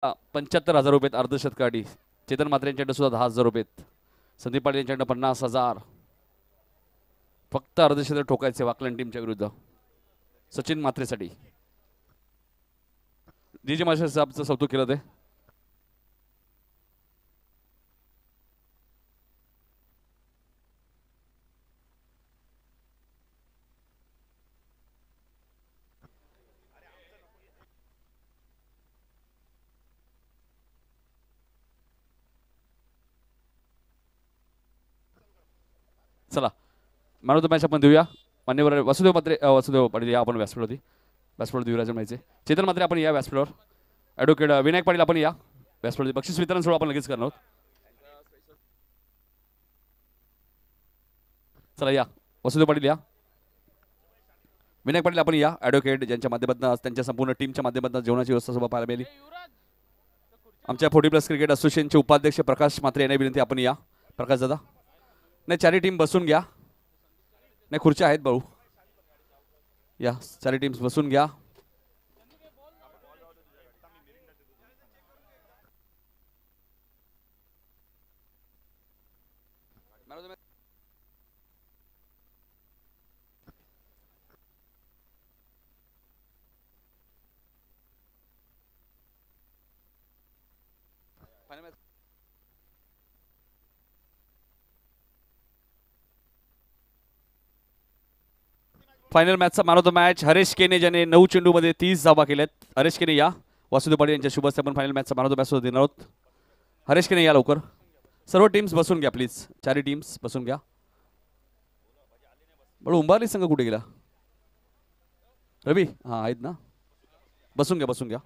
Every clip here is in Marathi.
75,000 रुपये अर्धशतकाठी. चेतन मात्रे यांच्याकडे सुद्धा 10,000 रुपये. संदीप पाटील यांच्याकडे 50,000. फक्त अर्धशतक ठोकायचे वाकलन टीमच्या विरुद्ध. सचिन मात्रेसाठी डीजे मास्टर साहेबचं कौतुक केलं ते. चला मॅन ऑफ द मॅच आपण देऊया. मान्यवर वसुदेव मात्रे वसुदेव पाटील या आपण व्यासपीठावरती. व्यासपीठावर देवराज म्हणायचे. चेतन मात्रे आपण या व्यासपीठावर. ॲडव्होकेट विनायक पाटील आपण या व्यासपीठावरती. बक्षीस वितरण सोहळा आपण लगेच करणार आहोत. चला या वसुदेव पाटील या. विनायक पाटील आपण या. ॲडव्होकेट ज्यांच्या माध्यमातून त्यांच्या संपूर्ण टीमच्या माध्यमातून जेवणाची व्यवस्था सुद्धा पाहायला मिळाली. आमच्या 40+ क्रिकेट असोसिएशनचे उपाध्यक्ष प्रकाश मात्रे यांना विनंती आपण या. प्रकाश दादा नाही चारी टीम बसून घ्या. नाही खुर्च्या आहेत भाऊ. या चारी टीम्स बसून घ्या. फायनल मॅचचा man of the match Haresh Kene ज्याने 9 चेंडूमध्ये 30 धावा केल्यात. हरेश केने या. वासुदेव पाटील यांच्या शुभ हस्ते आपण फायनल मॅचचा मॅन ऑफ द मॅच सुद्धा देणार आहोत. हरेश केने या लवकर. सर्व टीम्स बसून घ्या प्लीज. चारी टीम्स बसून घ्या. बरं उंबारली संघ कुठे गेला. रवी हां आहेत ना. बसून घ्या बसून घ्या.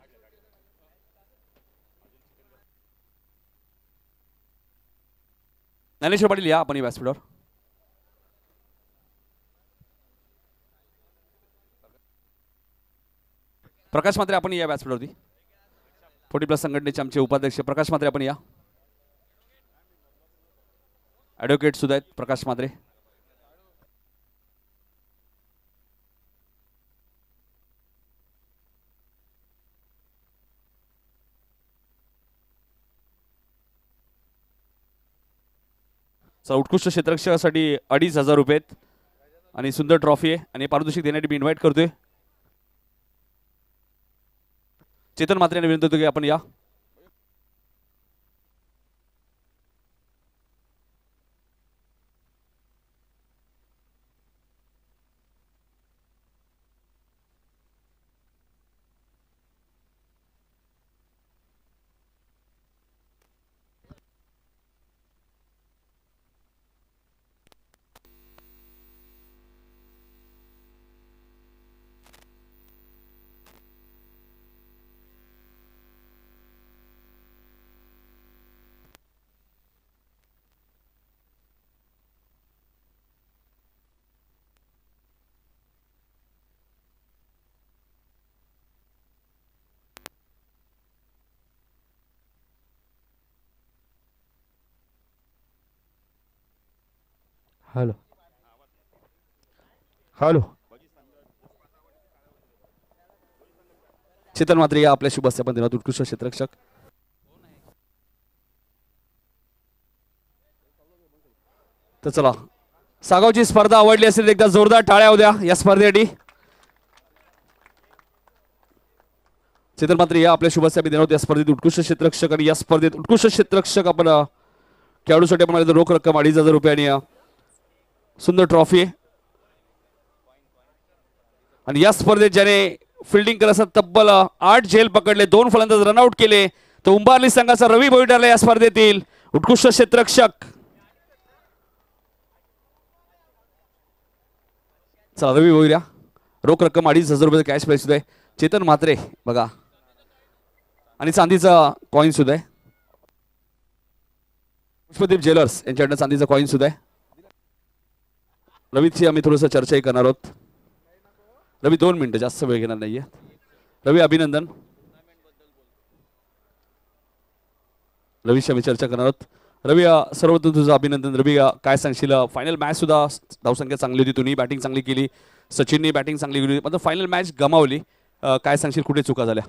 ज्ञानेश्वर पाटील या आपण व्यासपीठावर. प्रकाश मात्रे आपण या व्यासपीठावरती. 40+ संघटनेचे आमचे उपाध्यक्ष प्रकाश मात्रे आपण या. ॲडव्होकेट सुद्धा आहेत प्रकाश मात्रे. चला उत्कृष्ट क्षेत्ररक्षकासाठी 2,500 रुपये आणि सुंदर ट्रॉफी आहे. आणि पारितोषिक देण्यासाठी मी इन्व्हाइट करतोय चेतन मात्रे यांना विनंती होतो की आपण या. हॅलो हॅलो चेतन मात्रे या आपल्या शुभ हस्ते आपण देणार उत्कृष्ट क्षेत्ररक्षक. तर चला सागावची स्पर्धा आवडली असेल एकदा जोरदार टाळ्या होत्या या स्पर्धेसाठी. चेतन मात्रे या आपल्या शुभ हस्ते आपण देणार या स्पर्धेत उत्कृष्ट क्षेत्ररक्षक. आणि या स्पर्धेत उत्कृष्ट क्षेत्ररक्षक आपण खेळाडूसाठी आपण रोख रक्कम 2,500 रुपये आणि सुंदर ट्रॉफी. आणि या स्पर्धेत ज्याने फिल्डिंग करत असताना तब्बल 8 झेल पकडले, 2 फलंदाज रनआउट केले, तो उंबारली संघाचा रवी भोई ठरला या स्पर्धेतील उत्कृष्ट क्षेत्ररक्षक. चला रवी भोईरा रोख रक्कम 2,500 रुपये कॅश प्राईज सुद्धा आहे. चेतन मात्रे बघा आणि चांदीचा कॉईन सुद्धा आहे. पुष्पदीप ज्वेलर्स यांच्याकडनं चांदीचा कॉईन सुद्धा आहे. रवीची आम्ही थोडंसं चर्चाही करणार आहोत. रवी 2 मिनिटं जास्त वेळ घेणार नाहीये. रवी अभिनंदन. रवीशी आम्ही चर्चा करणार आहोत. रवी सर्वप्रथम तुझं अभिनंदन. रवी काय सांगशील. फायनल मॅच सुद्धा धावसंख्या चांगली होती, तुम्ही बॅटिंग चांगली केली, सचिनने बॅटिंग चांगली केली, मात्र फायनल मॅच गमावली. काय सांगशील, कुठे चुका झाल्या.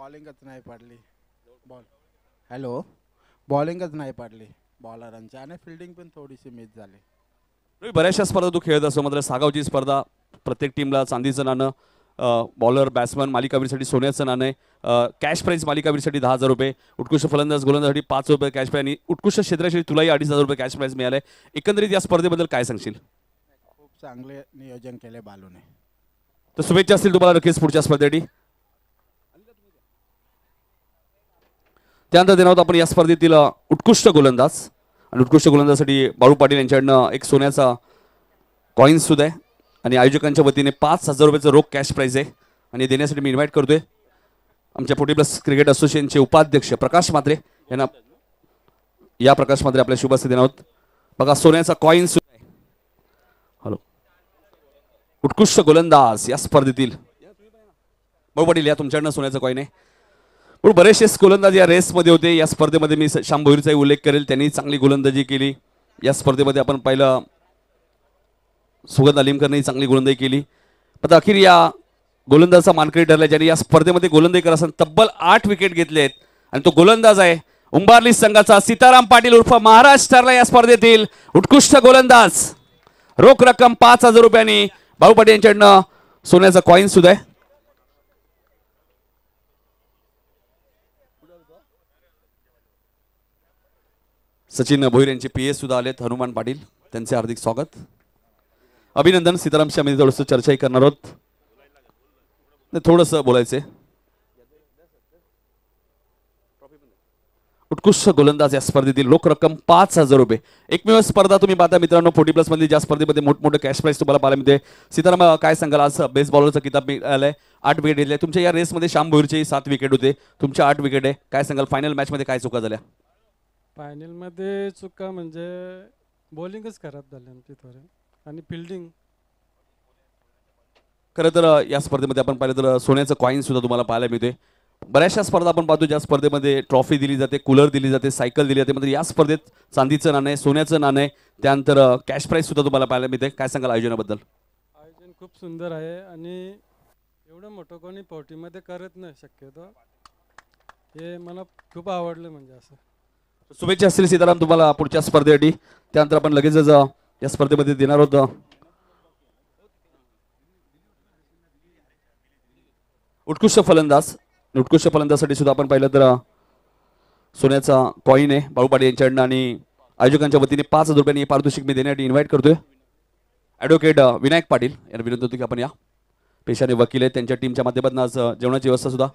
बॉलिंगच नाही पडली. हॅलो, बॉलिंगच नाही पडली बॉलरांची आणि फिल्डिंग पण थोडीशी मिस झाली. रवी, बऱ्याचशा स्पर्धा तू खेळत असतो, मात्र सागावची स्पर्धा प्रत्येक टीमला चांदीचं नाणं, बॉलर बॅट्समन मालिकावीरसाठी सोन्याचं नाणं आहे, कॅश प्राईज मालिकावीरसाठी 10,000 रुपये, उत्कृष्ट फलंदाज गोलंदाजासाठी 5 रुपये कॅश प्राईज आणि उत्कृष्ट क्षेत्रासाठी तुलाही 2,500 रुपये कॅश प्राईज मिळाले. एकंदरीत या स्पर्धेबद्दल काय सांगशील? खूप चांगले नियोजन केले बालूने. तर शुभेच्छा असतील तुम्हाला नक्कीच पुढच्या स्पर्धेसाठी. त्यानंतर देणार आहोत आपण या स्पर्धेतील उत्कृष्ट गोलंदाज, आणि उत्कृष्ट गोलंदाजासाठी बाळू पाटील यांच्याकडनं एक सोन्याचा कॉईन्स सुद्धा आहे आणि आयोजकांच्या वतीने 5,000 रुपयाचं रोख कॅश प्राईज आहे. आणि देण्यासाठी मी इन्व्हाइट करतोय आमच्या 40+ क्रिकेट असोसिएशनचे उपाध्यक्ष प्रकाश म्हात्रे यांना. या प्रकाश म्हात्रे आपल्या शुभ हस्ते देणार आहोत. बघा, सोन्याचा कॉईन्स सुद्धा आहे. हॅलो, उत्कृष्ट गोलंदाज या स्पर्धेतील बाळू पाटील, या तुमच्याकडनं सोन्याचा कॉईन आहे. पण बरेचसे गोलंदाज या रेसमध्ये होते. या स्पर्धेमध्ये मी श्याम भोईरचाही उल्लेख करेल, त्यांनी चांगली गोलंदाजी केली. या स्पर्धेमध्ये आपण पाहिलं सुगंध अलिमकरने चांगली गोलंदाजी केली. पण अखेर या गोलंदाजाचा मानकरी ठरला ज्यांनी या स्पर्धेमध्ये गोलंदाजी करत असताना तब्बल 8 विकेट घेतले आहेत, आणि तो गोलंदाज आहे उंबारली संघाचा सीताराम पाटील उर्फ महाराज ठरला या स्पर्धेतील उत्कृष्ट गोलंदाज. रोख रक्कम 5,000 रुपयांनी बाळू पाटील यांच्याकडनं सोन्याचा कॉईन सुद्धा आहे. सचिन भोईर यांचे PS सुद्धा आलेत, हनुमान पाटील, त्यांचे हार्दिक स्वागत, अभिनंदन. सीतारामशी आम्ही थोडंसं चर्चाही करणार आहोत, थोडंसं बोलायचंय. उत्कृष्ट गोलंदाज या स्पर्धेतील रोख रक्कम 5,000 रुपये. एकमेव स्पर्धा तुम्ही पाहता मित्रांनो 40+ मधली, ज्या स्पर्धेमध्ये मोठमोठे कॅश प्राईज तुम्हाला पाहायला मिळते. सीताराम, काय सांगाल? आज बेस्ट बॉलरचा किताब मिळालाय, 8 विकेट घेतले. तुमच्या या रेसमध्ये श्याम भोईरचे 7 विकेट होते, तुमच्या 8 विकेट आहे. काय सांगाल, फायनल मॅचमध्ये काय चुका झाल्या? फायनलमध्ये चुका म्हणजे बॉलिंगच खराब झाली आमची थोडी, आणि फिल्डिंग. खरं तर या स्पर्धेमध्ये आपण पाहिलं तर सोन्याचं कॉईन सुद्धा तुम्हाला पाहायला मिळते. बऱ्याचशा स्पर्धा आपण पाहतो ज्या स्पर्धेमध्ये ट्रॉफी दिली जाते, कूलर दिली जाते, सायकल दिली जाते, मात्र या स्पर्धेत चांदीचं नाणं आहे, सोन्याचं नाणं आहे, त्यानंतर कॅश प्राईज सुद्धा तुम्हाला पाहायला मिळते. काय सांगाल आयोजनाबद्दल? आयोजन खूप सुंदर आहे, आणि एवढं मोठं कोणी पोटीमध्ये करत नाही शक्यतो. हे मला खूप आवडलं, म्हणजे असं. शुभेच्छा असतील सीताराम तुम्हाला पुढच्या स्पर्धेसाठी. त्यानंतर आपण लगेचच या स्पर्धेमध्ये देणार होतो उत्कृष्ट फलंदाज. उत्कृष्ट फलंदाजासाठी सुद्धा आपण पाहिलं तर सोन्याचा कॉईन आहे बाळू पाटील यांच्याकडनं, आणि आयोजकांच्या वतीने 5,000 रुपयांनी पारितोषिक मी देण्यासाठी इन्व्हाइट करतोय. ॲडव्होकेट विनायक पाटील यांना विनंती होती की आपण या, पेशाने वकील आहेत, त्यांच्या टीमच्या माध्यमातून आज जेवणाची व्यवस्था सुद्धा.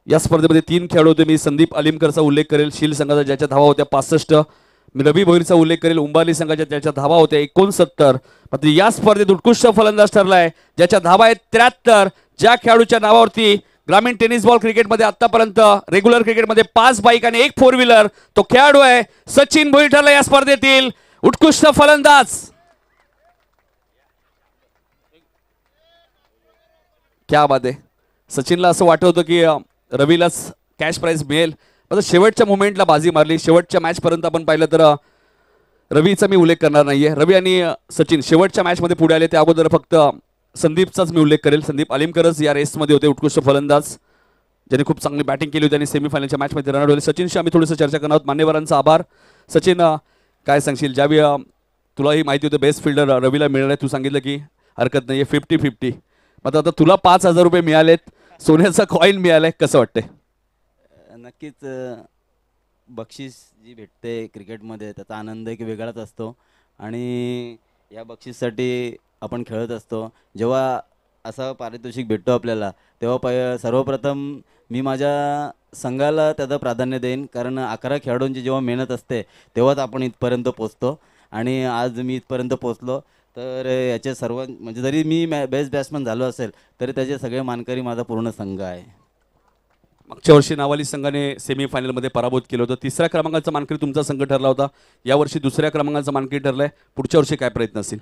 या स्पर्धेमध्ये 3 खेळाडू होते. मी संदीप अलिमकरचा उल्लेख करेल, शील संघाचा ज्याच्या धावा होत्या 65. मी रवी भोईरचा उल्लेख करेल, उंबारली संघाच्या त्याच्या धावा होत्या 69. मात्र या स्पर्धेत उत्कृष्ट फलंदाज ठरलाय ज्याच्या धावा आहेत 73. ज्या खेळाडूच्या नावावरती ग्रामीण टेनिस बॉल क्रिकेटमध्ये आतापर्यंत रेग्युलर क्रिकेटमध्ये 5 बाईक आणि 1 4 व्हीलर, तो खेळाडू आहे सचिन भोईर ठरला या स्पर्धेतील उत्कृष्ट फलंदाज. क्या बात आहे. सचिनला असं वाटत होतं की रवीलाच कॅश प्राईज मिळेल, पण शेवटच्या मुमेंटला बाजी मारली. शेवटच्या मॅचपर्यंत आपण पाहिलं तर रवीचा मी उल्लेख करणार नाहीये. रवी आणि सचिन शेवटच्या मॅचमध्ये पुढे आले, त्या अगोदर फक्त संदीपचाच मी उल्लेख करेल. संदीप अलिमकरच या रेसमध्ये होते, उत्कृष्ट फलंदाज ज्यांनी खूप चांगली बॅटिंग केली होती आणि सेमीफायनलच्या मॅचमध्ये रन आले. सचिनशी आम्ही थोडंसं चर्चा करणार आहोत. मान्यवरांचा आभार. सचिन, काय सांगशील? ज्यावेळी तुलाही माहिती होतं बेस्ट फिल्डर रवीला मिळणार आहे, तू सांगितलं की हरकत नाही आहे 50-50, मात्र आता तुला 5,000 रुपये मिळालेत, सोन्याचा कॉईन मिळालाय, कसं वाटतंय? नक्कीच बक्षीस जी भेटते क्रिकेटमध्ये त्याचा आनंद एक वेगळाच असतो, आणि या बक्षीससाठी आपण खेळत असतो. जेव्हा असं पारितोषिक भेटतो आपल्याला, तेव्हा सर्वप्रथम मी माझ्या संघाला त्याचं प्राधान्य देईन, कारण 11 खेळाडूंची जेव्हा मेहनत असते तेव्हाच आपण इथपर्यंत पोचतो, आणि आज मी इथपर्यंत पोचलो. तर याचे सर्व म्हणजे जरी मी बेस्ट बॅट्समन झालो असेल तरी त्याचे सगळे मानकरी माझा पूर्ण संघ आहे. मागच्या वर्षी नावाली संघाने सेमीफायनलमध्ये पराभूत केलं होतं. 3ऱ्या क्रमांकाचा मानकरी तुमचा संघ ठरला होता, यावर्षी 2ऱ्या क्रमांकाचा मानकरी ठरलाय. पुढच्या वर्षी काय प्रयत्न असेल?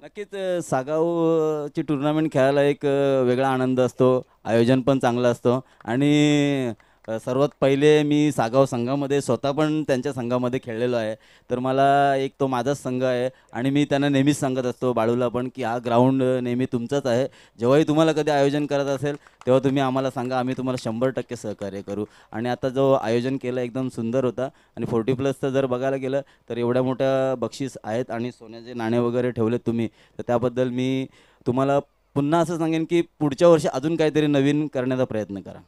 नक्कीच सागावची टुर्नामेंट खेळायला एक वेगळा आनंद असतो, आयोजन पण चांगलं असतो, आणि सर्वात पहिले मी सागाव संघामध्ये स्वतः पण त्यांच्या संघामध्ये खेळलेलो आहे, तर मला एक तो माझाच संघ आहे आणि मी त्यांना नेहमीच सांगत असतो, बाळूला पण, की हा ग्राउंड नेहमी तुमचाच आहे. जेव्हाही तुम्हाला कधी आयोजन करत असेल तेव्हा तुम्ही आम्हाला सांगा, आम्ही तुम्हाला 100% सहकार्य करू. आणि आता जो आयोजन केलं एकदम सुंदर होता. आणि 40+ जर बघायला गेलं तर एवढ्या मोठ्या बक्षीस आहेत आणि सोन्याचे नाणे वगैरे ठेवलेत तुम्ही, तर त्याबद्दल मी तुम्हाला पुन्हा असं सांगेन की पुढच्या वर्षी अजून काहीतरी नवीन करण्याचा प्रयत्न करा.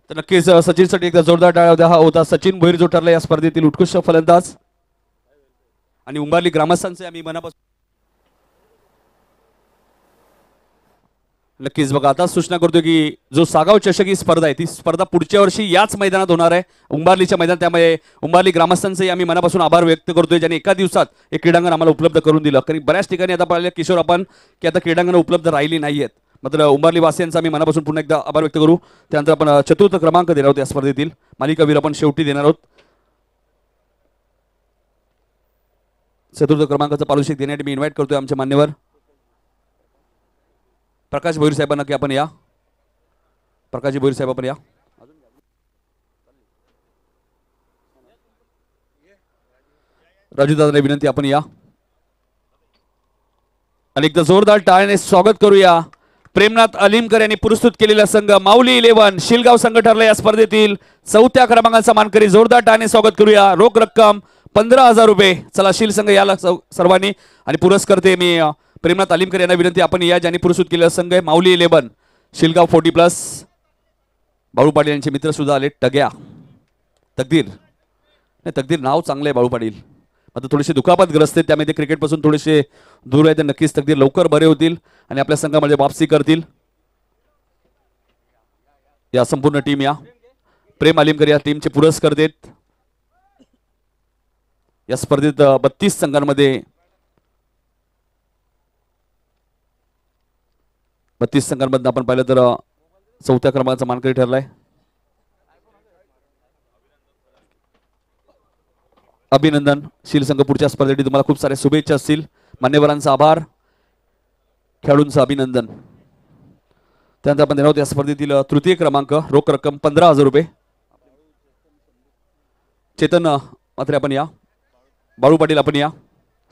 तर नक्कीच सचिनसाठी एकदा जोरदार टाळ्या द्या. हा होता सचिन भोईर, जो ठरला या स्पर्धेतील उत्कृष्ट फलंदाज. आणि उंबारली ग्रामस्थांचे आम्ही मनापासून नक्कीच बघा आता सूचना करतो की जो सागाव चषक ही स्पर्धा आहे ती स्पर्धा पुढच्या वर्षी याच मैदानात होणार आहे, उंबारलीच्या मैदानात. त्यामुळे उंबारली ग्रामस्थांचे आम्ही मनापासून आभार व्यक्त करतोय, ज्यांनी एका दिवसात एक क्रीडांगण आम्हाला उपलब्ध करून दिलं. कारण बऱ्याच ठिकाणी आता पाहिलं किशोर आपण की आता क्रीडांगण उपलब्ध राहिली नाही आहेत. मात्र उंबारली वासियांचा आम्ही मनापासून पुन्हा एकदा आभार व्यक्त करू. त्यानंतर आपण चतुर्थ क्रमांक देणार आहोत या स्पर्धेतील. मालिकावीर आपण शेवटी देणार आहोत. चतुर्थ क्रमांकाचं पारितोषिक देण्यासाठी मी इन्व्हाइट करतोय आमचे मान्यवर प्रकाश भोईर साहेबांना की आपण या. प्रकाशजी भोईर साहेब आपण या. राजू दादाला विनंती आपण या. आणि एकदा जोरदार टाळ्याने स्वागत करूया प्रेमनाथ अलीमकर यांनी पुरस्कृत केलेला संघ माऊली 11 शिलगाव संघ ठरला या स्पर्धेतील 4थ्या क्रमांकाचा मानकरी. जोरदार टाळ्याने स्वागत करूया. रोख रक्कम 15,000 रुपये. चला शील संघ याला सर्वांनी. आणि पुरस्कर्ते मी प्रेमनाथ अलीमकर यांना विनंती आपण या, ज्यांनी पुरस्कृत केलेला संघ आहे माऊली 11 शिलगाव 40+. बाळू पाटील यांचे मित्र सुद्धा आले. टग्या तकदीर नाही, तकदीर नाव चांगलं आहे बाळू पाटील, आता थोडेसे दुखापतग्रस्त आहेत त्यामुळे ते क्रिकेटपासून थोडेसे दूर आहेत. नक्कीच तकदीर लवकर बरे होतील आणि आपल्या संघामध्ये वापसी करतील. या संपूर्ण टीम या प्रेम अलीमकर या टीमचे पुरस्कार देत. या स्पर्धेत 32 संघांमध्ये 32 संघांमधून आपण पाहिलं तर 4थ्या क्रमांकाचा मानकरी ठरलाय. अभिनंदन. शील संघ पुढच्या स्पर्धेसाठी तुम्हाला खूप साऱ्या शुभेच्छा असतील. मान्यवरांचा आभार, खेळाडूंचं अभिनंदन. त्यानंतर आपण देणार आहोत या स्पर्धेतील तृतीय क्रमांक. रोख रक्कम 15,000 रुपये. चेतन मात्रे आपण या. बाळू पाटील आपण या.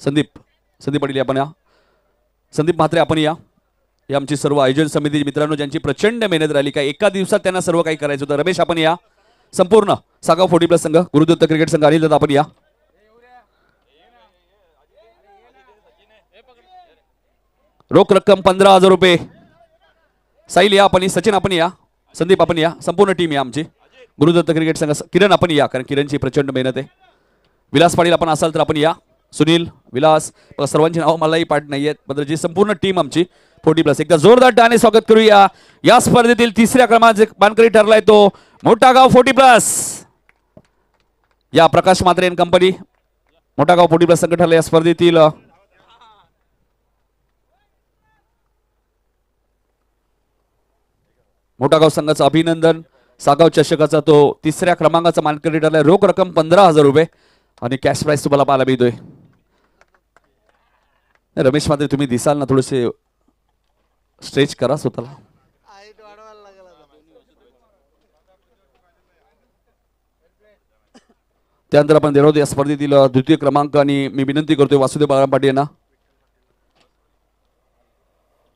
संदीप पाटील आपण या. संदीप म्हात्रे आपण या. हे आमची सर्व आयोजन समिती मित्रांनो, ज्यांची प्रचंड मेहनत राहिली, काय एका दिवसात त्यांना सर्व काही करायचं होतं. रमेश आपण या. संपूर्ण सागाव 40+ संघ, गुरुदत्त क्रिकेट संघ, अनिल दादा आपण या. रोख रक्कम 15,000 रुपये. साहिल या आपण, सचिन आपण या, संदीप आपण या, संपूर्ण टीम या आमची गुरुदत्त क्रिकेट संघ. किरण आपण या, कारण किरणची प्रचंड मेहनत आहे. विलास पाटील आपण असाल तर आपण या. सुनील, विलास, सर्वांची नावं मलाही पाठ नाही आहेत, मात्र जी संपूर्ण टीम आमची 40+. एकदा जोरदार टाळ्याने स्वागत करूया. या स्पर्धेतील 3ऱ्या क्रमांकाचा मानकरी ठरलाय तो मोठा गाव 40+. या प्रकाश म्हात्रे एंड कंपनी मोठा गाव 40+ संघ ठरला या स्पर्धेतील. मोठा गाव संघाचं अभिनंदन. सागाव चषकाचा तो 3ऱ्या क्रमांकाचा मानकरी ठरलाय. रोख रक्कम 15,000 रुपये आणि कॅश प्राइस तुम्हाला पाहायला मिळतोय. रमेश म्हात्रे तुम्ही दिसाल ना, थोडेसे स्ट्रेच करा स्वतःला. त्यानंतर आपण देणार आहोत या स्पर्धेतील द्वितीय क्रमांक. आणि मी विनंती करतोय वासुदेव बाळाराम पाटील यांना.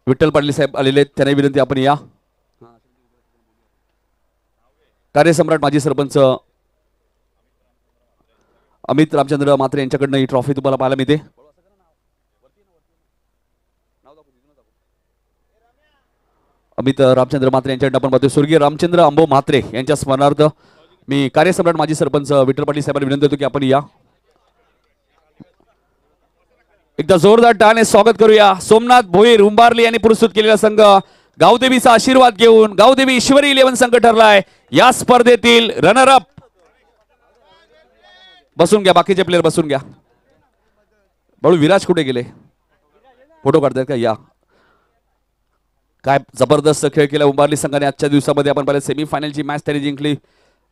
विठ्ठल पाटील साहेब आलेले आहेत, त्यांना विनंती आपण या. कार्यसम्राट माजी सरपंच अमित रामचंद्र म्हात्रे यांच्याकडनं ही ट्रॉफी तुम्हाला पाहायला मिळते. अमित रामचंद्र म्हात्रे यांच्याकडनं आपण पाहतोय. स्वर्गीय रामचंद्र अंबो म्हात्रे यांच्या स्मरणार्थ मी कार्यसम्राट माजी सरपंच विठ्ठल पाटील साहेबांना विनंती करतो की आपण या. एकदा जोरदार टाळ्याने स्वागत करूया. सोमनाथ भोईर उंबारली यांनी पुरस्कृत केलेला संघ गावदेवीचा आशीर्वाद घेऊन गावदेवी ईश्वरी 11 संघ ठरलाय या स्पर्धेतील रनर अप. बसून घ्या, बाकीचे प्लेयर बसून घ्या. बाळू विराज कुठे गेले? फोटो काढतायत का? या. काय जबरदस्त खेळ केला उंबारली संघाने आजच्या दिवसामध्ये. आपण पाहिलं सेमीफायनलची मॅच त्यांनी जिंकली.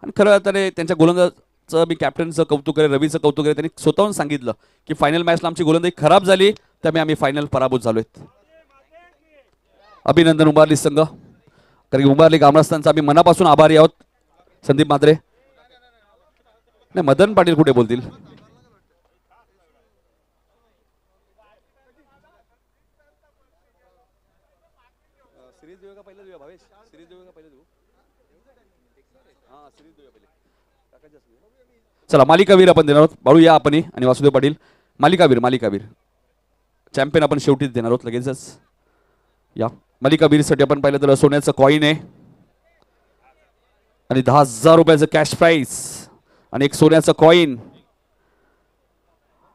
आणि खरं तर त्यांच्या गोलंदाजाचं मी कॅप्टनचं कौतुक करेन, रवीचं कौतुक करेन. त्यांनी स्वतःहून सांगितलं की फायनल मॅचला आमची गोलंदाजी खराब झाली, त्यामुळे आम्ही फायनल पराभूत झालोय. अभिनंदन उंबारली संघ, कारण की उंबारली ग्रामस्थांचा आम्ही मनापासून आभारी आहोत. संदीप म्हात्रे नाही, मदन पाटील कुठे बोलतील? चला मालिकावीर आपण देणार आहोत. बाळू या आपण आणि वासुदेव पाटील. मालिकावीर चॅम्पियन आपण शेवटीच देणार आहोत लगेचच. या मालिकावीरसाठी आपण पाहिलं तर सोन्याचं कॉईन आहे आणि 10,000 रुपयाचं कॅश प्राइस आणि एक सोन्याचं कॉईन.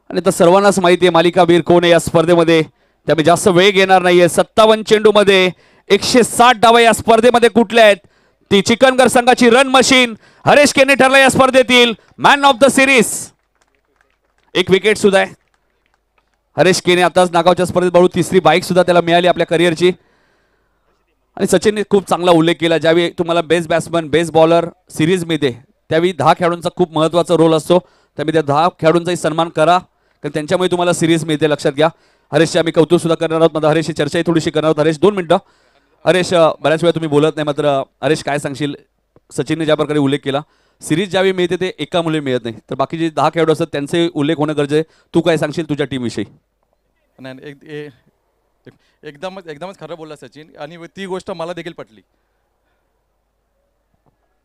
आणि तर सर्वांनाच माहिती आहे मालिकावीर कोण आहे या स्पर्धेमध्ये, त्यामुळे जास्त वेळ घेणार नाहीये. 57 चेंडूमध्ये 160 डावा या स्पर्धेमध्ये कुठल्या आहेत? ती चिकनगर संघाची रन मशीन हरेश केने ठरला या स्पर्धेतील मॅन ऑफ द सिरीज. एक विकेट सुद्धा आहे हरेश केने. आताच नागावच्या स्पर्धेत बाळू तिसरी बाईक सुद्धा त्याला मिळाली आपल्या करिअरची. आणि सचिनने खूप चांगला उल्लेख केला, ज्यावेळी तुम्हाला best batsman best bowler series मिळते त्यावेळी 10 खेळाडूंचा खूप महत्त्वाचा रोल असतो. त्यामुळे त्या 10 खेळाडूंचाही सन्मान करा, कारण त्यांच्यामुळे तुम्हाला सिरीज मिळते, लक्षात घ्या. हरेशचे आम्ही कौतुक सुद्धा करणार आहोत. माझा हरेशची चर्चाही थोडीशी करणार आहोत. हरेश 2 मिनिटं. हरेश बऱ्याच वेळा तुम्ही बोलत नाही, मात्र हरेश काय सांगशील? सचिनने ज्या प्रकारे उल्लेख केला सिरीज ज्यावेळी मिळते ते एका मुले मिळत नाही, तर बाकी जे 10 खेळाडू असतात त्यांचे उल्लेख होणं गरजेचं आहे. तू काय सांगशील तुझ्या टीमविषयी? नाही, एकदमच खरं बोलला सचिन, आणि ती गोष्ट मला देखील पटली.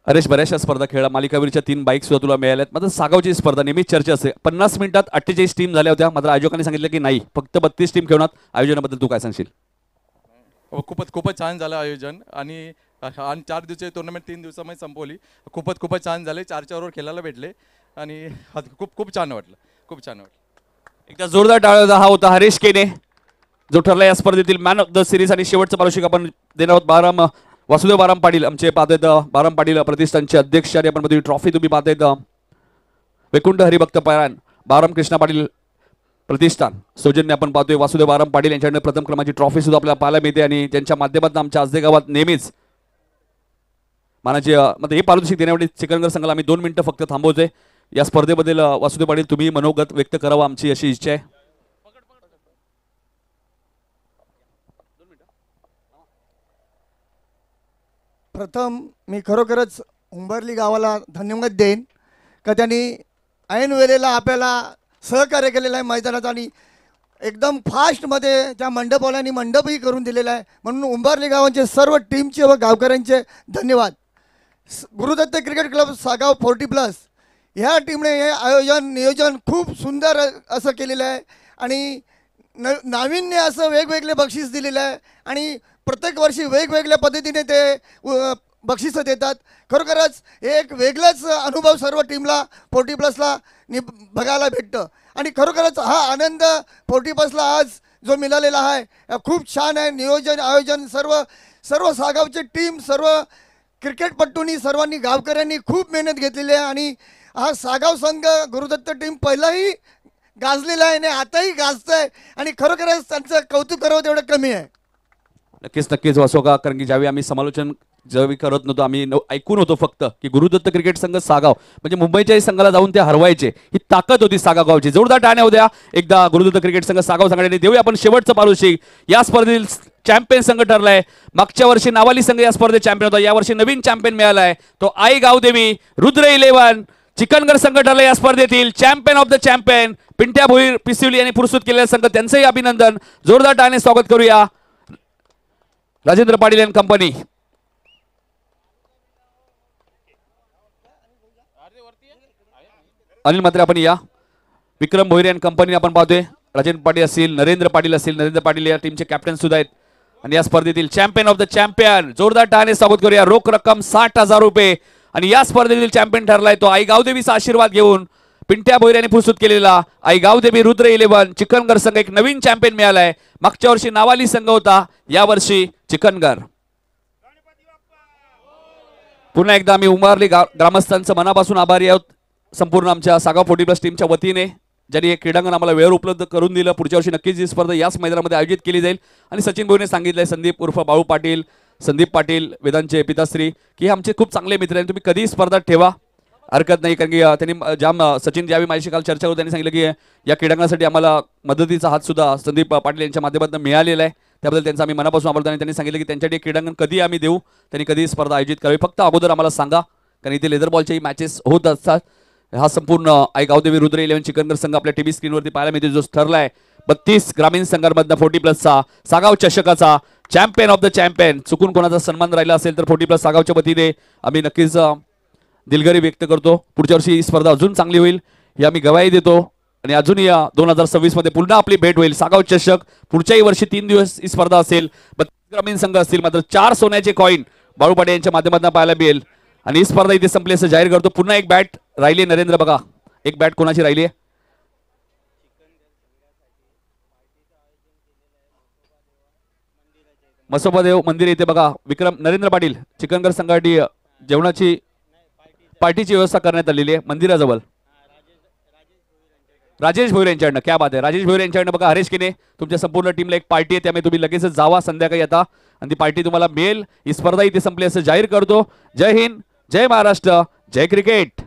हरेश बऱ्याचशा स्पर्धा खेळला, मालिकावीरच्या 3 बाईक सुद्धा तुला मिळाल्यात. मात्र सागावची स्पर्धा नेहमी चर्चा असते. 50 मिनिटात 48 टीम झाल्या होत्या, मात्र आयोजकांनी सांगितलं की नाही, फक्त 32 टीम खेळणार. आयोजनाबद्दल तू काय सांगशील? खूपच छान झालं आयोजन, आणि 4 दिवसाची टुर्नामेंट 3 दिवसामध्ये संपवली. खूपच छान झाले. 4 ओव्हर खेळायला भेटले आणि खूप छान वाटलं. एकदा जोरदार टाळ्या हा होता हरेश केने, जो ठरला या स्पर्धेतील मॅन ऑफ द सिरीज. आणि शेवटचं पारितोषिक आपण देणार आहोत वासुदेव बाराम पाटील, आमचे पाहतायत बाराम पाटील प्रतिष्ठानचे अध्यक्ष, आणि आपण ट्रॉफी तुम्ही पाहतायत वैकुंठ हरिभक्त पारायण बाराम कृष्णा पाटील प्रतिष्ठान सौजन्य आपण पाहतोय. वासुदेव बाराम पाटील यांच्याकडे प्रथम क्रमांकाची ट्रॉफी सुद्धा आपल्याला पाहायला मिळते, आणि त्यांच्या माध्यमातून आमच्या आजदे गावात नेहमीच मानाचे मध्ये हे पारितोषिक देण्यासाठी चिकनगर संघाला आम्ही 2 मिनिटं फक्त थांबवतोय. या स्पर्धेबद्दल वासुदेव पाटील तुम्ही मनोगत व्यक्त करावं आमची अशी इच्छा आहे. प्रथम मी खरोखरच उंबरली गावाला धन्यवाद देईन का त्यांनी ऐन वेळेला आपल्याला सहकार्य केलेलं आहे मैदानात, आणि एकदम फास्टमध्ये त्या मंडपवाल्यांनी मंडपही करून दिलेला आहे. म्हणून उंबरली गावांचे सर्व टीमचे व गावकऱ्यांचे धन्यवाद. गुरुदत्त क्रिकेट क्लब सागाव 40+ ह्या टीमने हे नियोजन खूप सुंदर असं केलेलं आहे, आणि नाविन्य असं वेगवेगळे बक्षीस दिलेलं आहे, आणि प्रत्येक वर्षी वेगवेगळ्या पद्धतीने ते बक्षिसं देतात. खरोखरच एक वेगळाच अनुभव सर्व टीमला 40+ला बघायला भेटतं, आणि खरोखरच हा आनंद 40+ला आज जो मिळालेला आहे खूप छान आहे. नियोजन आयोजन सर्व सागावची टीम, सर्व क्रिकेटपटूंनी, सर्वांनी गावकऱ्यांनी खूप मेहनत घेतलेली आहे, आणि हा सागाव संघ गुरुदत्त टीम पहिलाही गाजलेला आहे आणि आताही गाजतं आहे, आणि खरोखरच त्यांचं कौतुक करावं तेवढं कमी आहे. नक्कीच वासो का, कारण की ज्यावेळी आम्ही समालोचन ज्यावेळी करत नव्हतो आम्ही ऐकून होतो फक्त की गुरुदत्त क्रिकेट संघ सागाव म्हणजे मुंबईच्याही संघाला जाऊन ते हरवायचे, ही ताकद होती सागावची. जोरदार टाळ्या होत्या एकदा गुरुदत्त क्रिकेट संघ सागाव संघाने. देऊया आपण शेवटचं पारितोषिक. या स्पर्धेतील चॅम्पियन संघ ठरलाय. मागच्या वर्षी नावाली संघ या स्पर्धेत चॅम्पियन होता, यावर्षी नवीन चॅम्पियन मिळालाय तो आई गावदेवी रुद्र 11. चिकनगर संघ ठरला या स्पर्धेतील champion of the champion. Pintya Bhoir पिसिवली यांनी पुरस्कृत केलेला संघ, त्यांचंही अभिनंदन. जोरदार टाळ्याने स्वागत करूया राजेंद्र पाटील अँड कंपनी. अनिल मात्रे आपण या. विक्रम भोईर अँड कंपनी आपण पाहतोय. राजेंद्र पाटील असतील, नरेंद्र पाटील असतील. नरेंद्र पाटील या टीमचे कॅप्टन सुद्धा आहेत, आणि या स्पर्धेतील चॅम्पियन ऑफ द चॅम्पियन. जोरदार टाळ्याने स्वागत करूया. रोख रक्कम 60,000 रुपये, आणि या स्पर्धेतील चॅम्पियन ठरलाय तो आई गावदेवीचा आशीर्वाद घेऊन पिंट्या भोईर यांनी पुरस्कृत केलेला आई गावदेवी रुद्र 11. चिकनगर संघ एक नवीन चॅम्पियन मिळालाय. मागच्या वर्षी नावाली संघ होता, यावर्षी चिकनगर. पुन्हा एकदा आम्ही उंबारली ग्रामस्थांचं मनापासून आभारी आहोत, संपूर्ण आमच्या सागाव 40+ टीमच्या वतीने, ज्यांनी हे क्रीडांगण आम्हाला वेळ उपलब्ध करून दिलं. पुढच्या वर्षी नक्कीच ही स्पर्धा याच मैदानामध्ये आयोजित केली जाईल. आणि सचिन भोईरने सांगितलंय, संदीप उर्फ बाळू पाटील, संदीप पाटील वेदांचे पिताश्री, की हे आमचे खूप चांगले मित्र आहेत, तुम्ही कधीही स्पर्धात ठेवा, हरकत नाही. कारण की त्यांनी सचिन ज्यावेळी माझ्याशी काल चर्चा होती त्यांनी सांगितलं की या क्रीडांगणासाठी आम्हाला मदतीचा हात सुद्धा संदीप पाटील यांच्या माध्यमातून मिळालेला आहे, त्याबद्दल त्यांचा आम्ही मनापासून आभार. आणि त्यांनी सांगितलं की त्यांच्यासाठी क्रीडांगण कधी आम्ही देऊ, त्यांनी कधी स्पर्धा आयोजित करावी, फक्त अगोदर आम्हाला सांगा, कारण इथे लेदर बॉलच्याही मॅचेस होत असतात. हा संपूर्ण गावदेवी रुद्र 11 चिकनगर संघ आपल्या टीव्ही स्क्रीनवरती पाहायला मिळते, जो ठरलाय 32 ग्रामीण संघांमधनं 40+चा सागाव चषकाचा चॅम्पियन ऑफ द चॅम्पियन. चुकून कोणाचा सन्मान राहिला असेल तर 40+ सागावच्या वतीने आम्ही नक्कीच दिलगिरी व्यक्त करतो. पुढच्या वर्षी ही स्पर्धा अजून चांगली होईल ही आम्ही गवाही देतो आणि अजूनही 2026 मध्ये पुन्हा आपली भेट होईल. सागाव चषक पुढच्याही वर्षी 3 दिवस ही स्पर्धा असेल. 32 ग्रामीण संघ असतील, मात्र 4 सोन्याचे कॉईन बाळू पाटील यांच्या माध्यमातून पाहायला मिळेल. आणि ही स्पर्धा इथे संपली असं जाहीर करतो. पुन्हा एक बॅट राहिली नरेंद्र, बघा एक बॅट कोणाची राहिली आहे? मसोबादेव मंदिर येथे बघा विक्रम नरेंद्र पाटील चिकनगर संघासाठी जेवणाची पार्टीची व्यवस्था करण्यात आलेली आहे मंदिराजवळ. राजेश भोईर यांच्याकडनं, क्या बात आहे. राजेश भोईर यांच्याकडनं बघा हरेश किने तुमच्या संपूर्ण टीमला एक पार्टी आहे, त्यामुळे तुम्ही लगेचच जावा संध्याकाळी आता आणि ती पार्टी तुम्हाला मिळेल. ही स्पर्धा इथे संपली असं जाहीर करतो. जय हिंद, जय महाराष्ट्र, जय क्रिकेट.